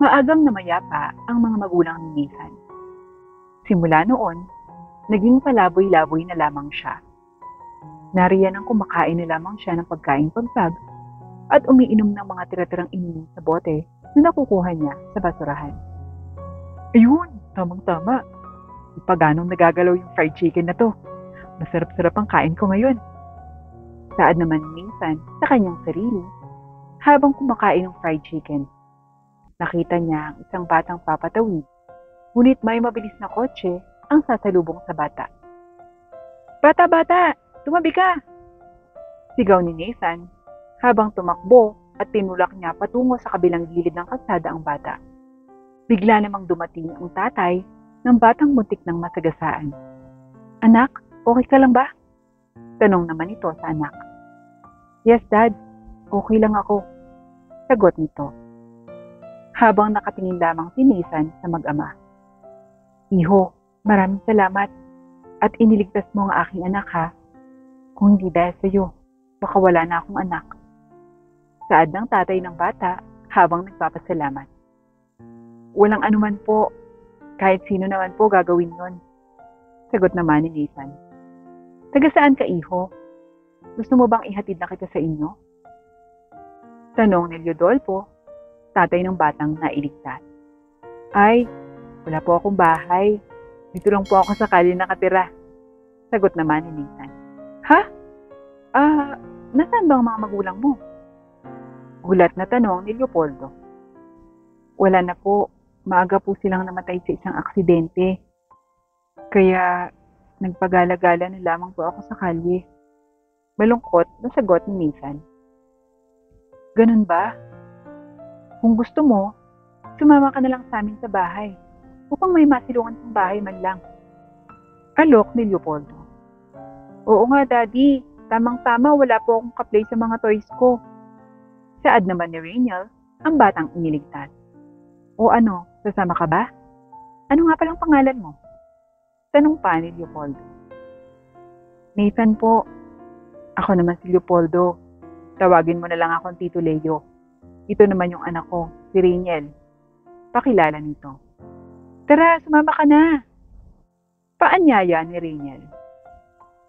Maagang namayapa ang mga magulang ni Nathan. Simula noon, naging palaboy-laboy na lamang siya. Nariyan ang kumakain na lamang siya ng pagkain pampag at umiinom ng mga tira-tirang ininom sa bote na nakukuha niya sa basurahan. Ayun, tamang-tama. Ipaganong nagagalaw yung fried chicken na to. Masarap-sarap ang kain ko ngayon. Saad naman ni Nathan sa kanyang sarili habang kumakain ng fried chicken. Nakita niya ang isang batang papatawid, ngunit may mabilis na kotse ang sasalubong sa bata. Bata-bata, tumabi ka! Sigaw ni Nathan habang tumakbo at tinulak niya patungo sa kabilang gilid ng kalsada ang bata. Bigla namang dumating ang tatay ng batang muntik ng masagasaan. Anak, okay ka lang ba? Tanong naman ito sa anak. Yes, Dad. Okay lang ako. Sagot nito. Habang nakatingin lamang si Nathan sa mag-ama. Iho, maraming salamat at iniligtas mo ang aking anak ha. Kung hindi dahil sa iyo, baka wala na akong anak. Saad ng tatay ng bata habang nagpapasalamat. Walang anuman po. Kahit sino naman po gagawin yon. Sagot naman ni Nathan. Taga saan ka, iho? Gusto mo bang ihatid na kita sa inyo? Tanong ni Leodolfo, tatay ng batang nailigtas. Ay, wala po akong bahay. Dito lang po ako sa kalye nakatira. Sagot naman ni Nathan. Ha? Nasaan ba ang mga magulang mo? Gulat na tanong ni Leopoldo. Wala na po. Maaga po silang namatay sa isang aksidente. Kaya nagpagala-gala na lamang po ako sa kalye. Malungkot na sagot ni Nathan. Ganun ba? Kung gusto mo, sumama ka na lang sa amin sa bahay upang may masilungan sa bahay man lang. Alok ni Leopoldo. Oo nga, Daddy. Tamang-tama, wala po akong kaplay sa mga toys ko. Saad naman ni Rainiel, ang batang iniligtas. O ano, sasama ka ba? Ano nga palang pangalan mo? Tanong pa ni Leopoldo. Nathan po. Ako naman si Leopoldo. Tawagin mo na lang akong Tito Leo. Ito naman yung anak ko, si Rainiel. Pakilala nito. Tara, sumama ka na. Paanyaya ni Rainiel.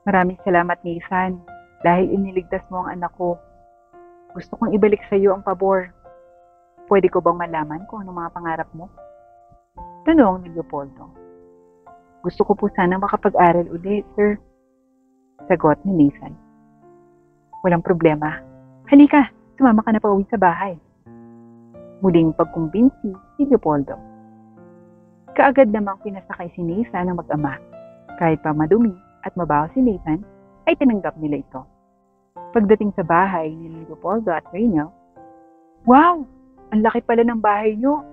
Maraming salamat, Nathan, dahil iniligtas mo ang anak ko. Gusto kong ibalik sa iyo ang pabor. Pwede ko bang malaman kung anong mga pangarap mo? Tanong ni Leopoldo. Gusto ko po sana makapag-aral ulit, sir. Sagot ni Nathan. Walang problema. Halika, sumama ka na pa uwi sa bahay. Muling pagkumbinsi si Leopoldo. Kaagad namang pinasakay si Nathan ng mag-ama. Kahit pa madumi at mabaho si Nathan, ay tinanggap nila ito. Pagdating sa bahay ni Leopoldo at Rainiel, wow! Ang laki pala ng bahay niyo.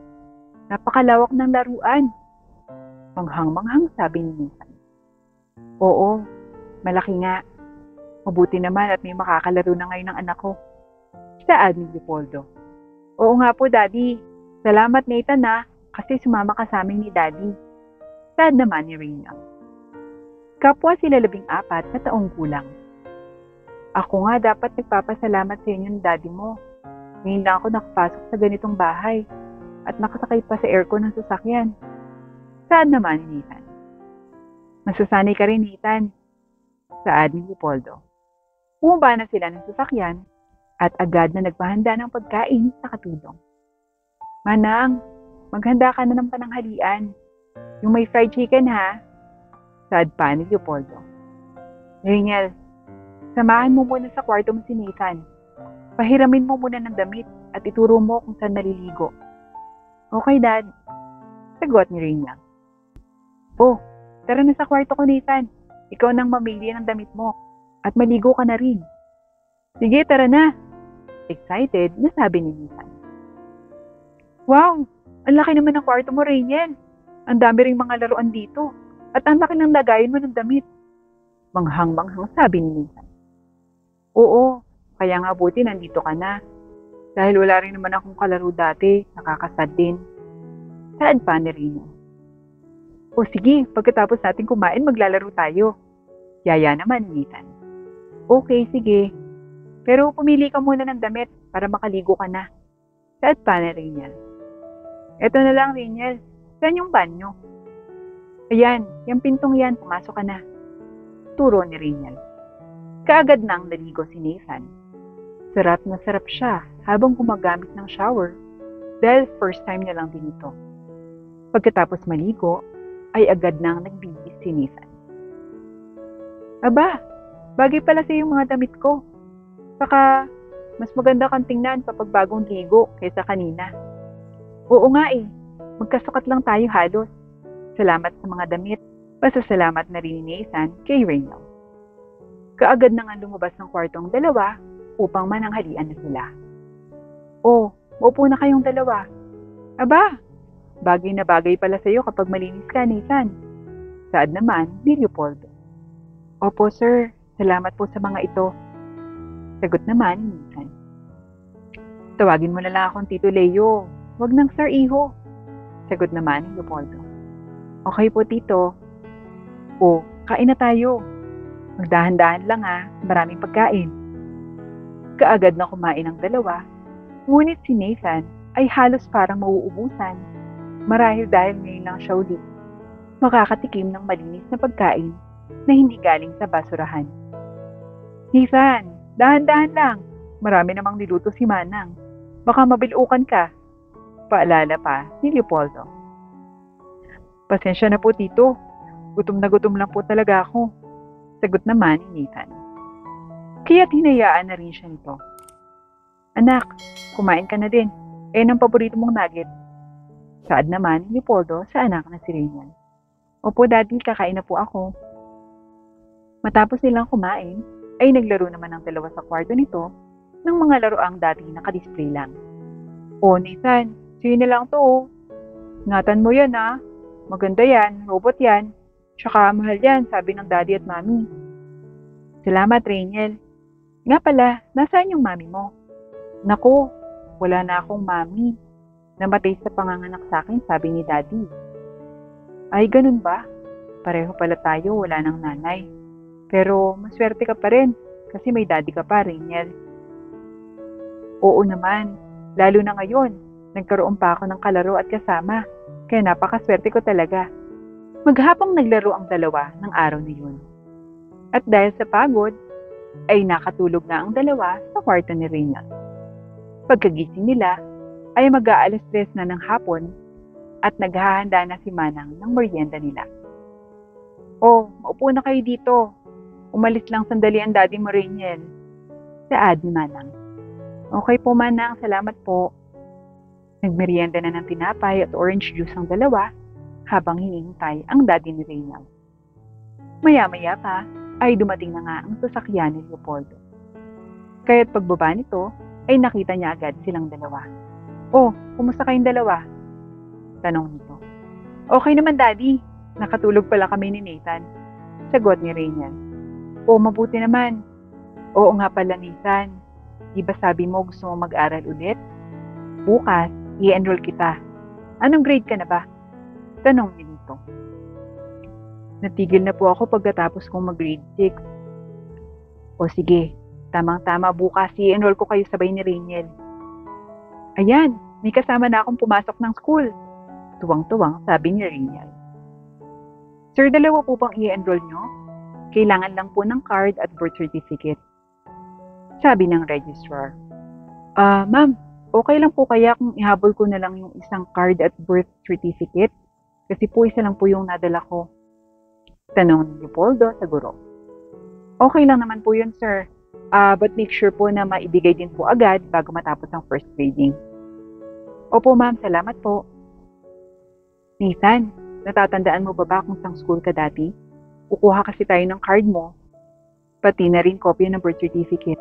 Napakalawak ng laruan. Manghang-manghang sabi ni Nathan. Oo, malaki nga. Mabuti naman at may makakalaro na ngayon ng anak ko. Saad ni Leopoldo. Oo nga po, Daddy. Salamat, Nathan kasi sumama ka sa amin ni Daddy. Saad naman ni Rainiel. Kapwa sila 14 na taong gulang. Ako nga dapat nagpapasalamat sa inyo ng Daddy mo. Ngayon lang ako nakapasok sa ganitong bahay at nakasakay pa sa aircon ng sasakyan. Saad naman ni Nathan. Masasanay ka rin, Nathan. Saad ni Leopoldo. Bumaba na sila ng sasakyan at agad na nagpahanda ng pagkain sa katulong. Manang, maghanda ka na ng pananghalian. Yung may fried chicken ha? Saad pa ni Leopoldo. Rainiel, samahan mo muna sa kwarto mo si Nathan. Pahiramin mo muna ng damit at ituro mo kung saan naliligo. Okay, Dad. Sagot ni Rainiel. Oh, tara na sa kwarto ko, Nathan. Ikaw nang mamili ng damit mo at maligo ka na rin. Sige, tara na. Excited na sabi ni Nathan. Wow, ang laki naman ng kwarto mo, Rainiel. Ang dami ring mga laruan dito at ang laki ng lagayin mo ng damit. Manghang-manghang sabi ni Nathan. Oo, kaya nga buti nandito ka na. Dahil wala rin naman akong kalaro dati, nakakasad din. Saad pa ni Rino. O sige, pagkatapos natin kumain maglalaro tayo. Yaya naman ni Nathan. Okay, sige. Pero pumili ka muna ng damit para makaligo ka na. Saad pa ni Rainiel. Eto na lang, Riniel. Saan yung banyo? Ayan, yung pintong yan, pumasok ka na. Turo ni Riniel. Kaagad nang naligo si Nathan. Sarap na sarap siya habang gumagamit ng shower dahil first time niya lang din ito. Pagkatapos maligo, ay agad nang nagbihis si Nathan. Aba, bagay pala sa yung mga damit ko. Saka, mas maganda kang tingnan kapag bagong ligo kaysa kanina. Oo nga eh, magkasukat lang tayo halos. Salamat sa mga damit. Pasasalamat na rin ni Nathan kay Reynold. Kaagad na nga lumabas ng kwartong dalawa upang mananghalian na sila. Oh, maupo na kayong dalawa. Aba, bagay na bagay pala sa iyo kapag malinis ka, Nathan. Saad naman ni Leopoldo. Opo sir, salamat po sa mga ito. Sagot naman ni Nathan. Tawagin mo na lang akong Tito Leo. Huwag nang Sir Iho. Sagot naman ni Leopoldo. Okay po, Tito. O, kain na tayo. Magdahan-dahan lang maraming pagkain. Kaagad na kumain ang dalawa, ngunit si Nathan ay halos parang mauubusan. Marahil dahil ngayon lang siya ulit makakatikim ng malinis na pagkain na hindi galing sa basurahan. Nathan, dahan-dahan lang. Marami namang niluto si Manang. Baka mabilukan ka. Paalala pa ni Leopoldo. Pasensya na po, Tito. Gutom na gutom lang po talaga ako. Sagot naman ni Nathan. Kaya't hinayaan na rin siya nito. Anak, kumain ka na din. Ang paborito mong nugget. Saad naman ni Leopoldo sa anak na si Reynold. Opo, Daddy, kakain na po ako. Matapos nilang kumain, ay naglaro naman ang dalawa sa kwarto nito ng mga laruang dati nakadisplay lang. O, Nathan, sige na lang to. Ingatan mo yan Maganda yan, robot yan. Tsaka mahal yan, sabi ng daddy at mami. Salamat, Reyniel. Nga pala, nasaan yung mami mo? Naku, wala na akong mami. Namatay sa panganganak sa akin, sabi ni daddy. Ay, ganun ba? Pareho pala tayo, wala ng nanay. Pero maswerte ka pa rin, kasi may daddy ka pa, Reyniel. Oo naman, lalo na ngayon, nagkaroon pa ako ng kalaro at kasama. Kaya napakaswerte ko talaga. Maghapong naglaro ang dalawa ng araw na yun. At dahil sa pagod, ay nakatulog na ang dalawa sa kwarto ni Reynold. Pagkagising nila, ay mag-aalas 3 na ng hapon at naghahanda na si Manang ng merienda nila. Oh, maupo na kayo dito. Umalis lang sandali ang daddy mo, Reyniel. Saad ni Manang. Okay po, Manang. Salamat po. Nagmerienda na ng tinapay at orange juice ang dalawa habang hinihintay ang daddy ni Reynold. Maya-maya pa ay dumating na nga ang sasakyan ni Leopoldo. Kaya't pagbaba nito ay nakita niya agad silang dalawa. Oh, kumusta kayong dalawa? Tanong nito. Okay naman, Daddy. Nakatulog pala kami ni Nathan. Sagot ni Reynold. Oh, mabuti naman. Oo nga pala, Nathan. Di ba sabi mo gusto mo mag-aral ulit? Bukas, i-enroll kita. Anong grade ka na ba? Tanong niya nito. Natigil na po ako pagkatapos kong mag-grade 6. O sige, tamang-tama bukas i-enroll ko kayo sabay ni Reyniel. Ayan, may kasama na akong pumasok ng school. Tuwang-tuwang sabi ni Reyniel. Sir, dalawa po bang i-enroll nyo? Kailangan lang po ng card at birth certificate. Sabi ng registrar. Ma'am, okay lang po kaya kung ihabol ko na lang yung isang card at birth certificate? Kasi po isa lang po yung nadala ko. Tanong ni Leopoldo sa guro. Okay lang naman po yun, sir. But make sure po na maibigay din po agad bago matapos ang first grading. Opo, ma'am. Salamat po. Nathan, natatandaan mo ba kung saan school ka dati? Kukuha kasi tayo ng card mo. Pati na rin kopya ng birth certificate.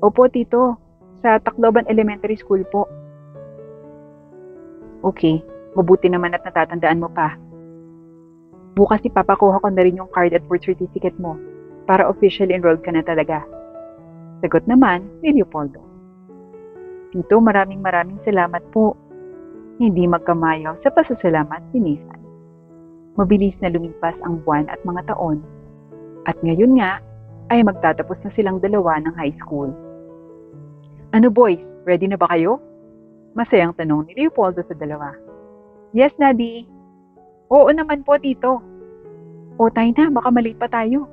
Opo, Tito. Sa Tacloban Elementary School po. Okay, mabuti naman at natatandaan mo pa. Bukas ipapakuha ko na rin yung card at birth certificate mo para officially enrolled ka na talaga. Sagot naman ni Leopoldo. Tito, maraming salamat po. Hindi magkamayaw sa pasasalamat si Nathan. Mabilis na lumipas ang buwan at mga taon. At ngayon nga ay magtatapos na silang dalawa ng high school. Ano boys, ready na ba kayo? Masayang tanong ni Leopoldo sa dalawa. Yes, Daddy. Oo naman po, Tito. O tayo na, baka malate pa tayo.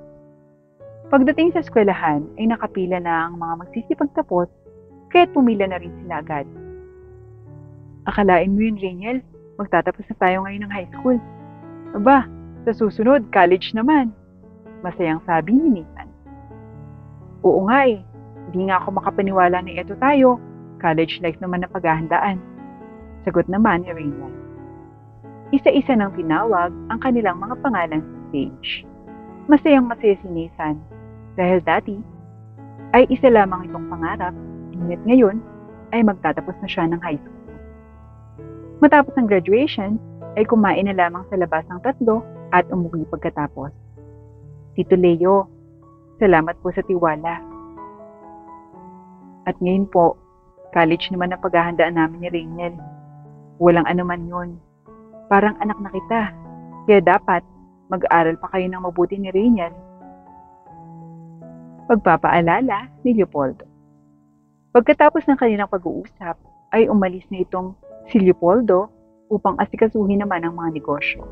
Pagdating sa eskwelahan ay nakapila na ang mga magsisipagtapos kaya't pumila na rin sila agad. Akalain mo yun, Rainiel, magtatapos na tayo ngayon ng high school. Aba, sa susunod, college naman. Masayang sabi ni Nathan. Oo nga eh, hindi nga ako makapaniwala na ito tayo. College life naman na paghahandaan. Sagot naman ni Rainiel. Isa-isa nang tinawag ang kanilang mga pangalan sa stage. Masayang masaya si Nathan dahil dati ay isa lamang itong pangarap, ngunit ngayon ay magtatapos na siya ng high school. Matapos ang graduation ay kumain na lamang sa labas ng tatlo at umuwi pagkatapos. Tito Leo, salamat po sa tiwala. At ngayon po, college naman ang paghahandaan namin ni Rainiel. Walang anuman yun. Parang anak na kita, kaya dapat mag-aaral pa kayo ng mabuti ni Rainiel. Pagpapaalala ni Leopoldo. Pagkatapos ng kanilang pag-uusap, ay umalis na itong si Leopoldo upang asikasuhin naman ang mga negosyo.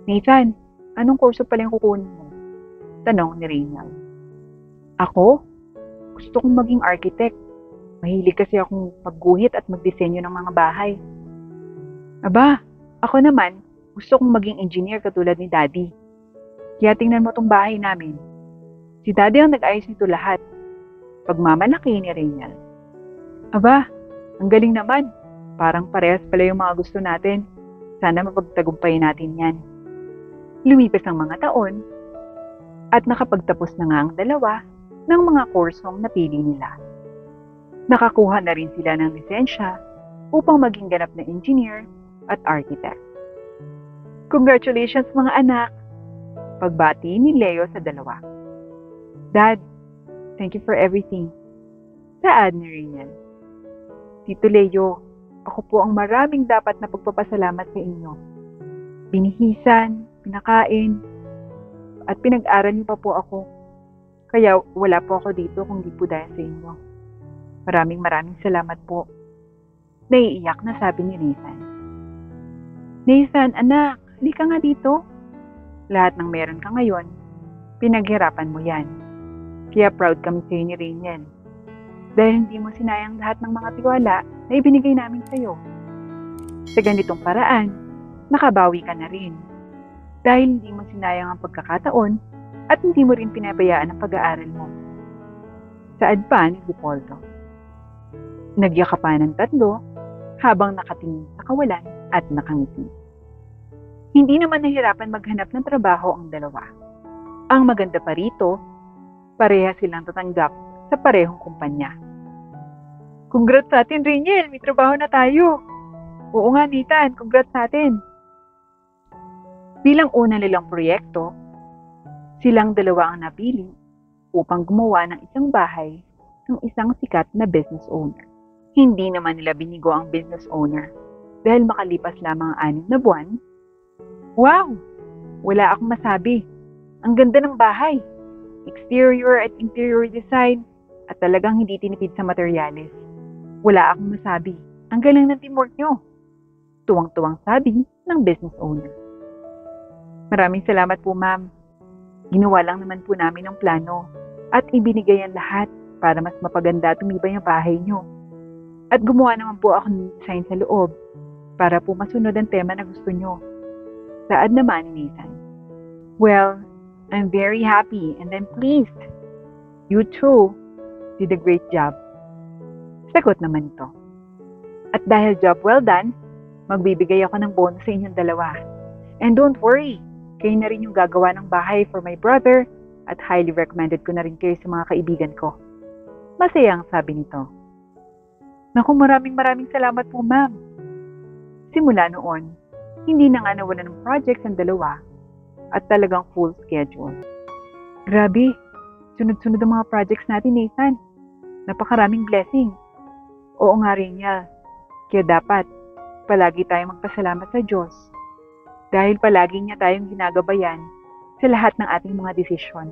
Nathan, anong kurso pala yung kukunin mo? Tanong ni Rainiel. Ako? Gusto kong maging architect. Mahilig kasi akong magguhit at magdisenyo ng mga bahay. Aba, ako naman, gusto kong maging engineer katulad ni Daddy. Kaya tingnan mo tong bahay namin. Si Daddy ang nag-ayos nito lahat. Pagmamalaki ni Rainiel. Aba, ang galing naman. Parang parehas pala yung mga gusto natin. Sana mapagtagumpayin natin yan. Lumipas ang mga taon at nakapagtapos na nga ang dalawa ng mga kursong napili nila. Nakakuha na rin sila ng lisensya upang maging ganap na engineer at architect. Congratulations mga anak! Pagbati ni Leo sa dalawa. Dad, thank you for everything. Saad ni Rainiel. Tito Leo, ako po ang maraming dapat na pagpapasalamat sa inyo. Binihisan, pinakain, at pinag-aral niyo pa po ako. Kaya wala po ako dito kung di po dahil sa inyo. Maraming salamat po. Naiiyak na sabi ni Nathan. Nathan, anak, halika nga dito. Lahat ng meron ka ngayon, pinaghirapan mo yan. Kaya proud kami sa ni Rainiel. Dahil hindi mo sinayang lahat ng mga tiwala na ibinigay namin sa iyo. Sa ganitong paraan, nakabawi ka na rin. Dahil hindi mo sinayang ang pagkakataon at hindi mo rin pinabayaan ang pag-aaral mo. Saad pa ni Leopoldo. Nagyakapan ng tatlo habang nakatingin sa kawalan at nakangiti. Hindi naman nahirapan maghanap ng trabaho ang dalawa. Ang maganda pa rito, pareha silang tatanggap sa parehong kumpanya. Congrats sa atin, Rainiel! May trabaho na tayo! Oo nga, Nathan! Congrats sa atin! Bilang una nilang proyekto, silang dalawa ang napili upang gumawa ng isang bahay ng isang sikat na business owner. Hindi naman nila binigo ang business owner dahil makalipas lamang ang 6 na buwan. Wow! Wala akong masabi. Ang ganda ng bahay. Exterior at interior design at talagang hindi tinipid sa materyales. Wala akong masabi. Ang galing ng teamwork nyo. Tuwang-tuwang sabi ng business owner. Maraming salamat po, ma'am. Ginawa lang naman po namin ang plano at ibinigay ang lahat para mas mapaganda at tumibay ang bahay nyo. At gumawa naman po ako ng design sa loob para po masunod ang tema na gusto nyo. Saad naman ni Nathan. Well, I'm very happy and I'm pleased. You too did a great job. Sagot naman ito. At dahil job well done, magbibigay ako ng bonus sa inyong dalawa. And don't worry, kayo na rin yung gagawa ng bahay for my brother at highly recommended ko na rin kayo sa mga kaibigan ko. Masayang sabi nito. Naku, maraming salamat po, ma'am. Simula noon, hindi na nga nawala ng projects ang dalawa at talagang full schedule. Grabe, sunod-sunod ang mga projects natin, Nathan. Napakaraming blessing. Oo nga rin niya. Kaya dapat, palagi tayong magpasalamat sa Diyos. Dahil palagi niya tayong ginagabayan sa lahat ng ating mga desisyon.